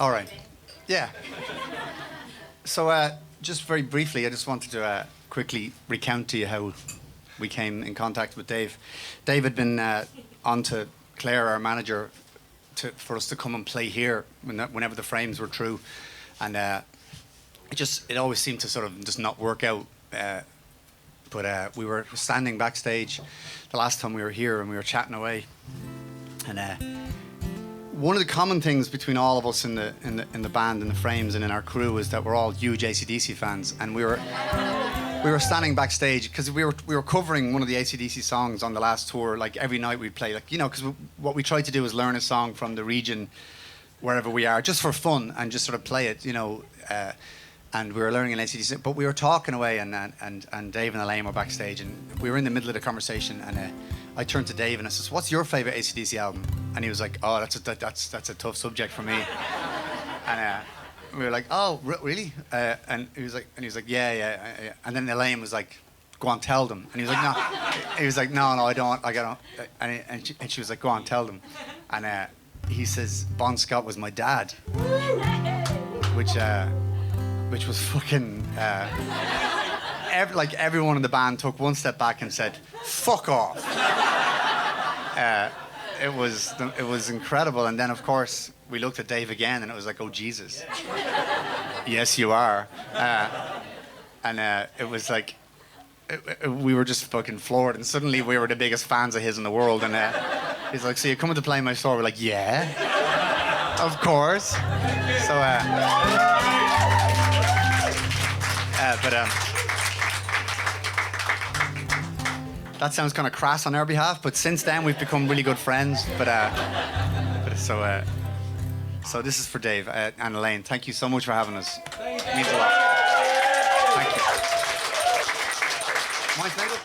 All right. Yeah. So just very briefly, I just wanted to quickly recount to you how we came in contact with Dave. Dave had been on to Claire, our manager, for us to come and play here whenever the frames were through, and it always seemed to sort of just not work out. But we were standing backstage the last time we were here, and we were chatting away, and one of the common things between all of us in the band, in the frames, and in our crew is that we're all huge AC/DC fans, and we were standing backstage because we were covering one of the AC/DC songs on the last tour. Like every night we'd play, like, you know, because what we tried to do is learn a song from the region wherever we are, just for fun, and just sort of play it, you know. And we were learning an AC/DC, but we were talking away, and Dave and Elaine were backstage, and we were in the middle of the conversation, and I turned to Dave and I said, "What's your favourite AC/DC album?" And he was like, "Oh, that's a tough subject for me." And we were like, "Oh, really?" And he was like, yeah. And then Elaine was like, "Go on, tell them." And he was like, "No." He was like, "No, I don't. I got." And she was like, "Go on, tell them." And he says, "Bon Scott was my dad," which was fucking. Everyone in the band took one step back and said, "Fuck off." It was incredible, and then of course we looked at Dave again, and it was like, "Oh Jesus, yes you are," and it was like we were just fucking floored, and suddenly we were the biggest fans of his in the world, and he's like, "So you're coming to play my store?" We're like, "Yeah, of course." So, that sounds kind of crass on our behalf, but since then we've become really good friends. So this is for Dave and Elaine. Thank you so much for having us. It means a lot. Thank you. Mine's made it.